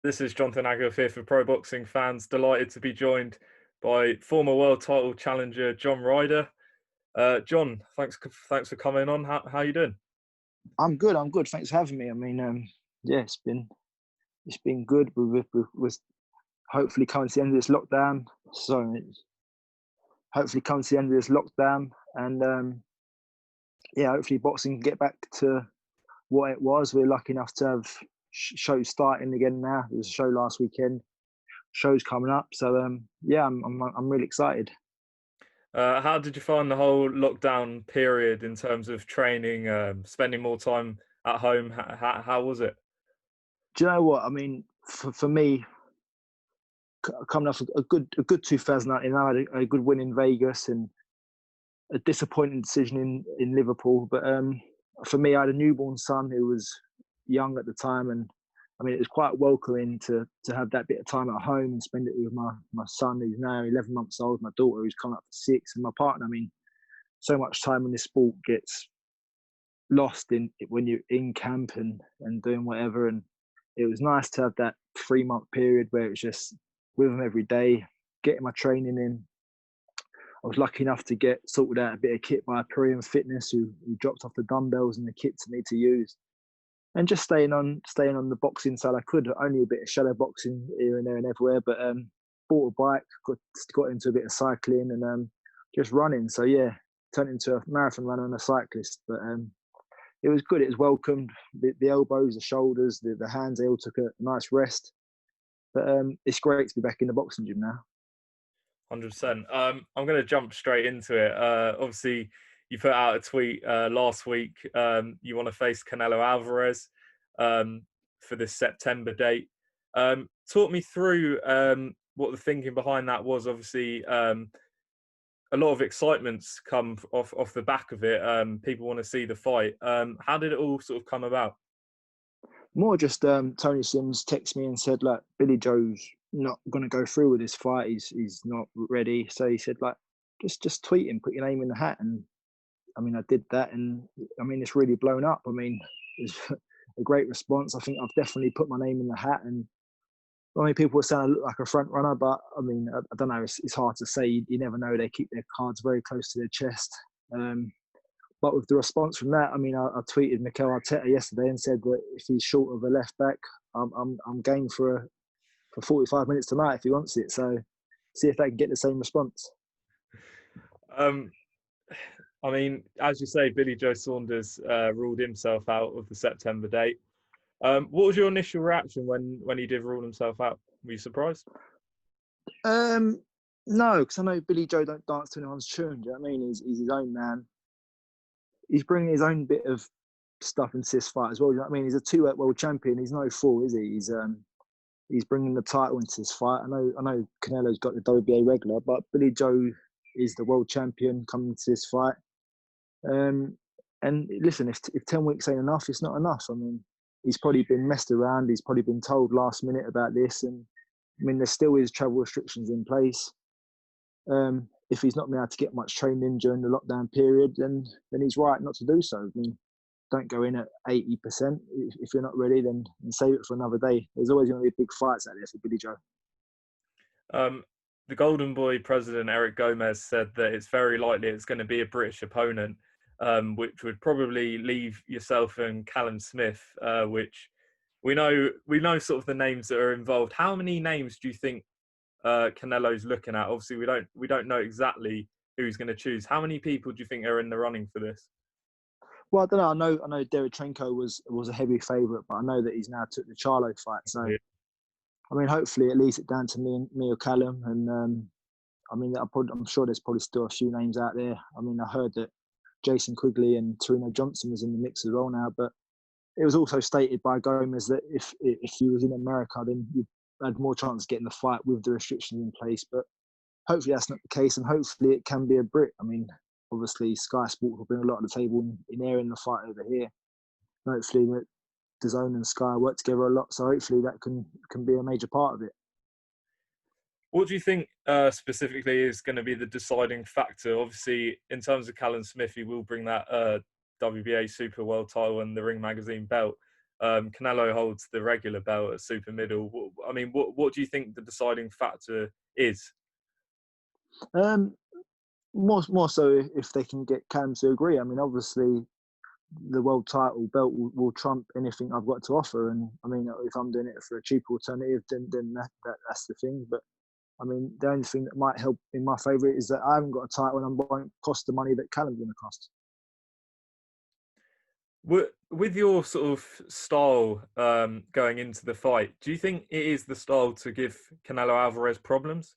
This is Jonathan Aggoff here for Pro Boxing Fans. Delighted to be joined by former world title challenger John Ryder. John, thanks for coming on. How you doing? I'm good. I'm good. Thanks for having me. Yeah, it's been good. We're hopefully coming to the end of this lockdown. Hopefully coming to the end of this lockdown, and yeah, hopefully boxing can get back to what it was. We're lucky enough to have shows starting again now. There was a show last weekend. Shows coming up. So yeah, I'm really excited. How did you find the whole lockdown period in terms of training, spending more time at home? How was it? Do you know what I mean? For me, coming off a good 2019, I had a good win in Vegas and a disappointing decision in Liverpool. But for me, I had a newborn son who was young at the time, and I mean it was quite welcoming to have that bit of time at home and spend it with my son who's now 11 months old, my daughter who's come up to 6, and my partner. I mean, so much time in this sport gets lost in when you're in camp and doing whatever, and it was nice to have that 3-month period where it was just with them every day, getting my training in. I was lucky enough to get sorted out a bit of kit by a Korean Fitness who dropped off the dumbbells and the kit to me to use, and just staying on the boxing side. I could only a bit of shadow boxing here and there and everywhere, but bought a bike, got into a bit of cycling and just running. So yeah, turned into a marathon runner and a cyclist. But it was good. It was welcomed. The elbows, the shoulders, the hands, they all took a nice rest. But it's great to be back in the boxing gym now. 100%. I'm going to jump straight into it. Obviously, you put out a tweet last week. You want to face Canelo Alvarez for this September date. Talk me through what the thinking behind that was. Obviously, a lot of excitement's come off the back of it. People want to see the fight. How did it all sort of come about? More just Tony Sims texted me and said, like, Billy Joe's not going to go through with this fight. He's not ready. So he said, like, just tweet him, put your name in the hat. And I mean, I did that, and I mean, it's really blown up. I mean, it's a great response. I think I've definitely put my name in the hat, and I mean, people were saying I look like a front runner, but I mean, I don't know. It's hard to say. You never know. They keep their cards very close to their chest. But with the response from that, I mean, I tweeted Mikel Arteta yesterday and said that if he's short of a left back, I'm game for 45 minutes tonight if he wants it. So see if they can get the same response. Um, I mean, as you say, Billy Joe Saunders ruled himself out of the September date. What was your initial reaction when he did rule himself out? Were you surprised? No, because I know Billy Joe don't dance to anyone's tune. Do you know what I mean? He's his own man. He's bringing his own bit of stuff into this fight as well. You know what I mean? He's a 2-weight world champion. He's no fool, is he? He's bringing the title into this fight. I know Canelo's got the WBA regular, but Billy Joe is the world champion coming into this fight. And listen, if 10 weeks ain't enough, it's not enough. I mean, he's probably been messed around. He's probably been told last minute about this, and I mean, there still is travel restrictions in place. If he's not been able to get much training in during the lockdown period, then he's right not to do so. I mean, don't go in at 80%. If you're not ready, then save it for another day. There's always going to be big fights out there for Billy Joe. The Golden Boy president, Eric Gomez, said that it's very likely it's going to be a British opponent, which would probably leave yourself and Callum Smith, which we know sort of the names that are involved. How many names do you think Canelo's looking at? Obviously, we don't know exactly who he's going to choose. How many people do you think are in the running for this? Well, I don't know. I know Derevchenko was a heavy favourite, but I know that he's now took the Charlo fight. So, Yeah. I mean, hopefully it leaves it down to me or Callum. And I mean, I'm sure there's probably still a few names out there. I mean, I heard that Jason Quigley and Torino Johnson was in the mix as well now. But it was also stated by Gomez that if he was in America, then you had more chance of getting the fight with the restrictions in place. But hopefully that's not the case, and hopefully it can be a Brit. I mean, obviously Sky Sport will bring a lot on the table in airing the fight over here. And hopefully that DAZN and Sky work together a lot, so hopefully that can be a major part of it. What do you think specifically is going to be the deciding factor? Obviously, in terms of Callum Smith, he will bring that WBA Super World title and the Ring Magazine belt. Canelo holds the regular belt at super middle. I mean, what do you think the deciding factor is? Um, more so if they can get Callum to agree. I mean, obviously the world title belt will trump anything I've got to offer. And I mean, if I'm doing it for a cheaper alternative, then that's the thing. But I mean, the only thing that might help in my favour is that I haven't got a title and I won't cost the money that Callum's going to cost. With your sort of style going into the fight, do you think it is the style to give Canelo Alvarez problems?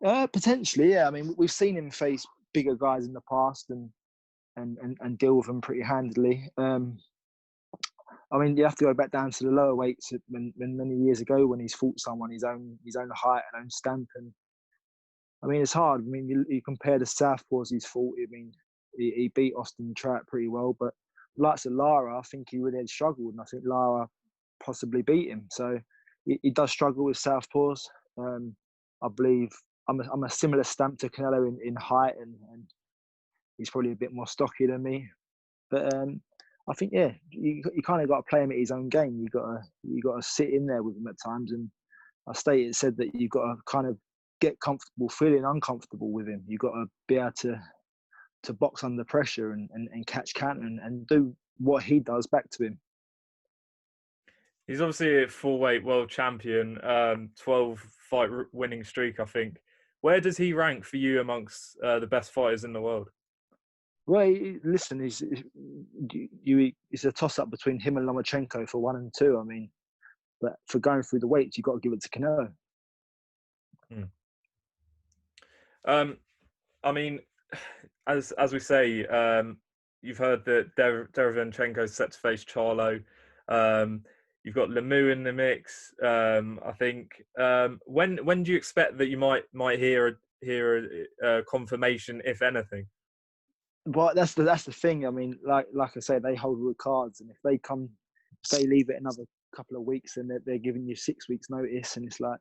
Potentially, yeah. I mean, we've seen him face bigger guys in the past and deal with them pretty handily. I mean, you have to go back down to the lower weights when many years ago when he's fought someone his own height and own stamp. And I mean, it's hard. I mean, you compare the southpaws he's fought. I mean, he beat Austin Trout pretty well, but likes of Lara, I think he really had struggled, and I think Lara possibly beat him. So he does struggle with southpaws. I believe I'm a similar stamp to Canelo in height, and he's probably a bit more stocky than me. But I think you kind of got to play him at his own game. You got to sit in there with him at times. And it said that you've got to kind of get comfortable feeling uncomfortable with him. You've got to be able to box under pressure and catch counter and do what he does back to him. He's obviously a full-weight world champion, 12-fight winning streak, I think. Where does he rank for you amongst the best fighters in the world? Well, listen, it's a toss-up between him and Lomachenko for 1 and 2. I mean, but for going through the weights, you've got to give it to Canelo. I mean, as we say, you've heard that Derevyanchenko's set to face Charlo. You've got Lemieux in the mix. I think. When do you expect that you might hear a confirmation, if anything? But that's the thing. I mean, like I say, they hold all the cards, and if they leave it another couple of weeks, then they're giving you 6 weeks notice, and it's like,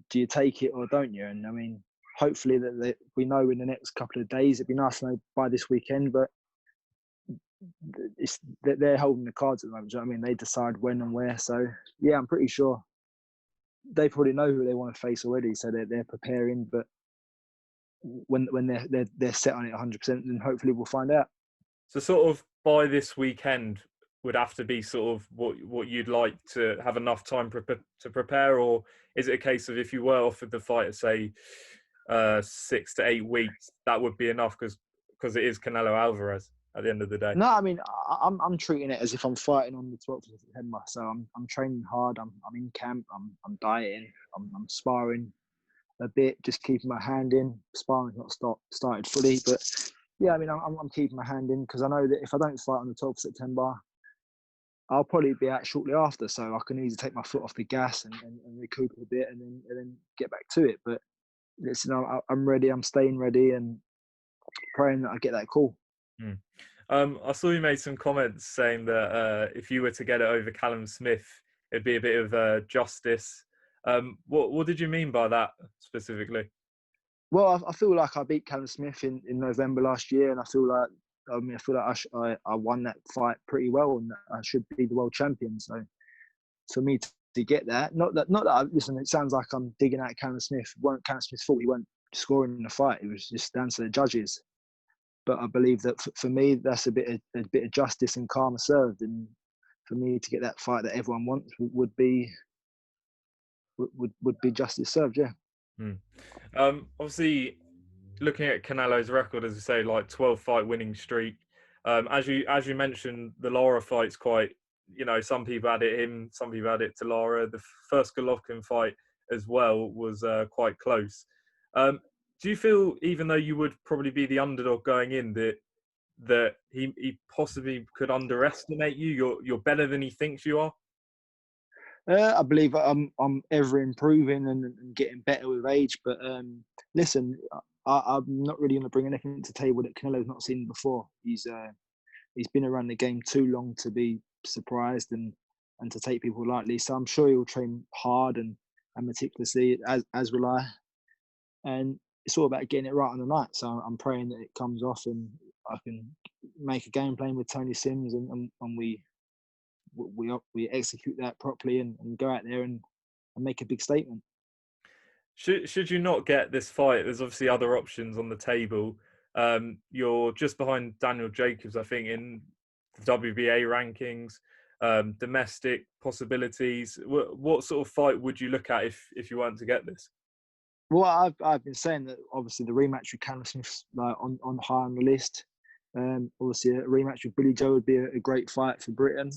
do you take it or don't you? And I mean, hopefully we know in the next couple of days. It'd be nice to know by this weekend, but they're holding the cards at the moment. Do you know what I mean? They decide when and where. So yeah, I'm pretty sure they probably know who they want to face already, so they're preparing. But when they're set on it 100%, then hopefully we'll find out. So sort of by this weekend would have to be sort of what you'd like to have enough time to prepare, or is it a case of if you were offered the fight at say 6 to 8 weeks, that would be enough because it is Canelo Alvarez at the end of the day? No, I mean, I'm treating it as if I'm fighting on the 12th of September. So I'm training hard. I'm in camp. I'm dieting. I'm sparring a bit, just keeping my hand in. Sparring's not started fully, but yeah, I mean, I'm keeping my hand in because I know that if I don't fight on the 12th of September, I'll probably be out shortly after. So I can easily take my foot off the gas and recoup a bit and then get back to it. But listen, I'm ready. I'm staying ready and praying that I get that call. I saw you made some comments saying that if you were to get it over Callum Smith, it'd be a bit of justice. What did you mean by that specifically? Well, I feel like I beat Callum Smith in November last year, and I feel like I won that fight pretty well, and I should be the world champion. So for me to get that, not that listen, it sounds like I'm digging out Callum Smith. Weren't Callum Smith's fault. He weren't scoring in the fight. It was just down to the judges. But I believe that for me, that's a bit of justice and karma served, and for me to get that fight that everyone wants would be justice served. Yeah. Obviously, looking at Canelo's record, as you say, like 12-fight winning streak. As you mentioned, the Lara fight's quite. Some people had it him, some people had it to Lara. The first Golovkin fight as well was quite close. Do you feel, even though you would probably be the underdog going in, that he possibly could underestimate you? You're better than he thinks you are? I believe I'm ever improving and getting better with age. But listen, I'm not really going to bring anything to the table that Canelo's not seen before. He's been around the game too long to be surprised and to take people lightly. So I'm sure he'll train hard and meticulously, as will I. And it's all about getting it right on the night. So I'm praying that it comes off and I can make a game plan with Tony Sims and we we execute that properly and go out there and make a big statement. Should you not get this fight, there's obviously other options on the table. You're just behind Daniel Jacobs, I think, in the WBA rankings. Domestic possibilities. What sort of fight would you look at if you weren't to get this? Well, I've been saying that obviously the rematch with Callum Smith like on high on the list. Obviously a rematch with Billy Joe would be a great fight for Britain,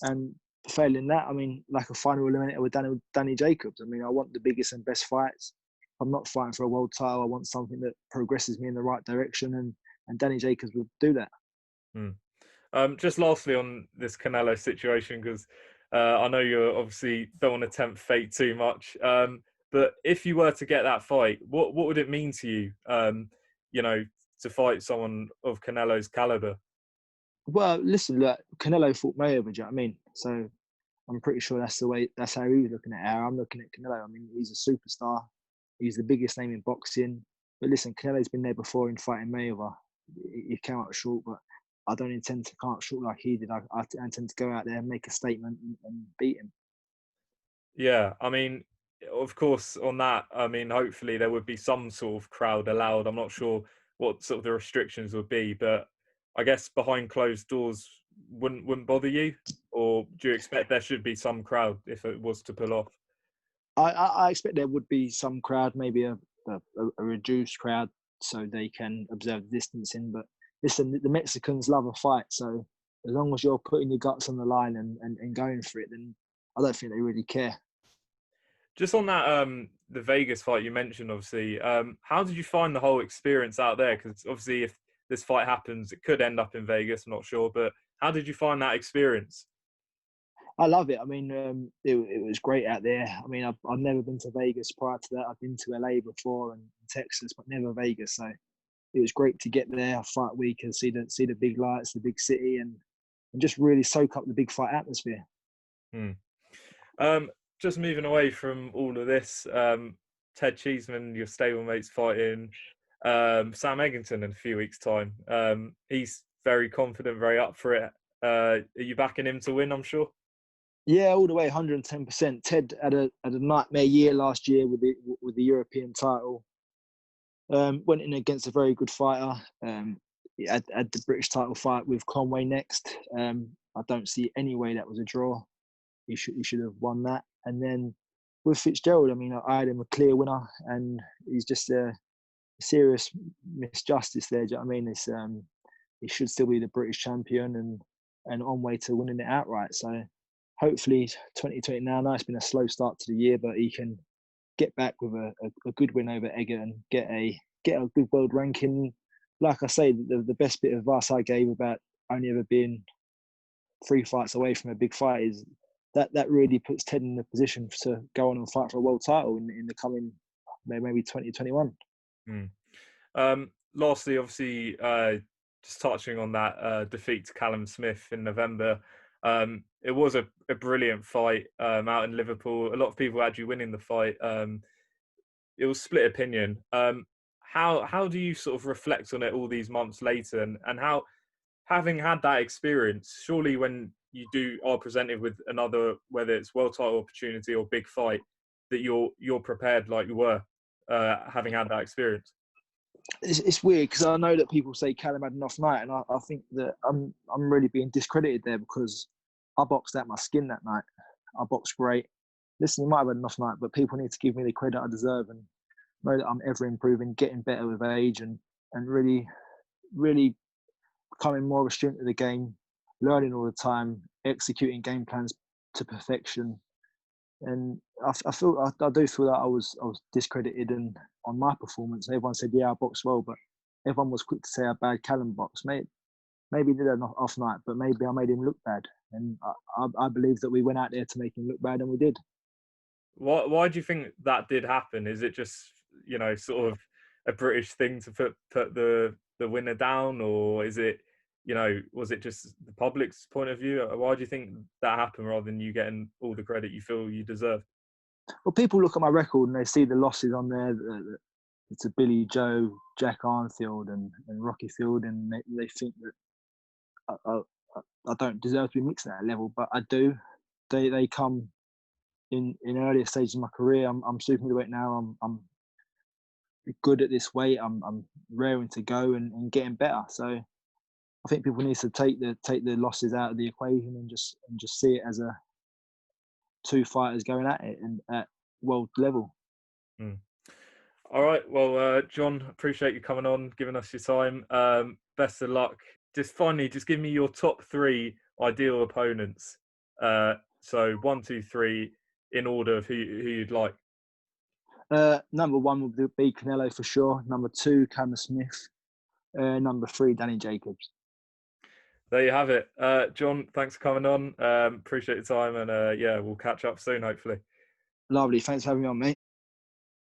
and failing that, I mean, like a final eliminator with Danny Jacobs. I mean, I want the biggest and best fights. I'm not fighting for a world title. I want something that progresses me in the right direction, and Danny Jacobs would do that. Just lastly on this Canelo situation, because I know you obviously don't want to tempt fate too much. But if you were to get that fight, what would it mean to you? To fight someone of Canelo's caliber. Well, listen, look, Canelo fought Mayweather. Do you know what I mean? So I'm pretty sure that's how he was looking at it. I'm looking at Canelo. I mean, he's a superstar. He's the biggest name in boxing. But listen, Canelo's been there before in fighting Mayweather. He came out short, but I don't intend to come out short like he did. I intend to go out there and make a statement and beat him. Yeah, I mean, of course, on that, I mean, hopefully there would be some sort of crowd allowed. I'm not sure what sort of the restrictions would be, but I guess behind closed doors wouldn't bother you, or do you expect there should be some crowd if it was to pull off? I expect there would be some crowd, maybe a reduced crowd, so they can observe the distancing. But listen, the Mexicans love a fight, so as long as you're putting your guts on the line and going for it, then I don't think they really care. Just on that, the Vegas fight you mentioned, obviously, how did you find the whole experience out there? Because obviously, if this fight happens, it could end up in Vegas. I'm not sure, but how did you find that experience? I love it. I mean, it was great out there. I mean, I've never been to Vegas prior to that. I've been to LA before and Texas, but never Vegas. So it was great to get there, fight week, and see the big lights, the big city, and just really soak up the big fight atmosphere. Hmm. Just moving away from all of this, Ted Cheeseman, your stablemate's fighting Sam Eggington in a few weeks' time. He's very confident, very up for it. Are you backing him to win, I'm sure? Yeah, all the way, 110%. Ted had a nightmare year last year with the European title. Went in against a very good fighter. He had the British title fight with Conway next. I don't see any way that was a draw. He should have won that. And then with Fitzgerald, I mean, I had him a clear winner, and he's just a serious misjustice there. Do you know what I mean? It's he should still be the British champion and on way to winning it outright. So hopefully 2020 now. I know it's been a slow start to the year, but he can get back with a good win over Egger and get a good world ranking. Like I say, the best bit of advice I gave about only ever being 3 fights away from a big fight is that really puts Ted in a position to go on and fight for a world title in the coming maybe 2021. Lastly, obviously, just touching on that defeat to Callum Smith in November. It was a brilliant fight out in Liverpool. A lot of people had you winning the fight. It was split opinion. How do you sort of reflect on it all these months later, and how, having had that experience, surely when you are presented with another, whether it's world title opportunity or big fight, that you're prepared like you were, having had that experience? It's weird because I know that people say Callum had an off night, and I think that I'm really being discredited there because I boxed out my skin that night. I boxed great. Listen, you might have had an off night, but people need to give me the credit I deserve and know that I'm ever improving, getting better with age, and really, really becoming more of a student of the game, learning all the time, executing game plans to perfection. And I do feel that I was discredited and on my performance. Everyone said, yeah, I boxed well, but everyone was quick to say how bad Callum boxed. Maybe he did an off night, but maybe I made him look bad. And I believe that we went out there to make him look bad, and we did. Why do you think that did happen? Is it just, sort of a British thing to put the winner down, or is it, was it just the public's point of view? Why do you think that happened rather than you getting all the credit you feel you deserve? Well, people look at my record and they see the losses on there to Billy Joe, Jack Arnfield, and Rocky Field, and they think that I don't deserve to be mixing at that level, but I do. They come in earlier stages of my career. I'm super middleweight now. I'm good at this weight. I'm raring to go and getting better. So I think people need to take the losses out of the equation and just see it as a two fighters going at it and at world level. Mm. All right. Well, John, appreciate you coming on, giving us your time. Best of luck. Just finally, just give me your top 3 ideal opponents. So 1, 2, 3 in order of who you'd like. Number 1 would be Canelo for sure. Number 2, Callum Smith. Number 3, Danny Jacobs. There you have it. John, thanks for coming on. Appreciate your time, and yeah, we'll catch up soon, hopefully. Lovely. Thanks for having me on, mate.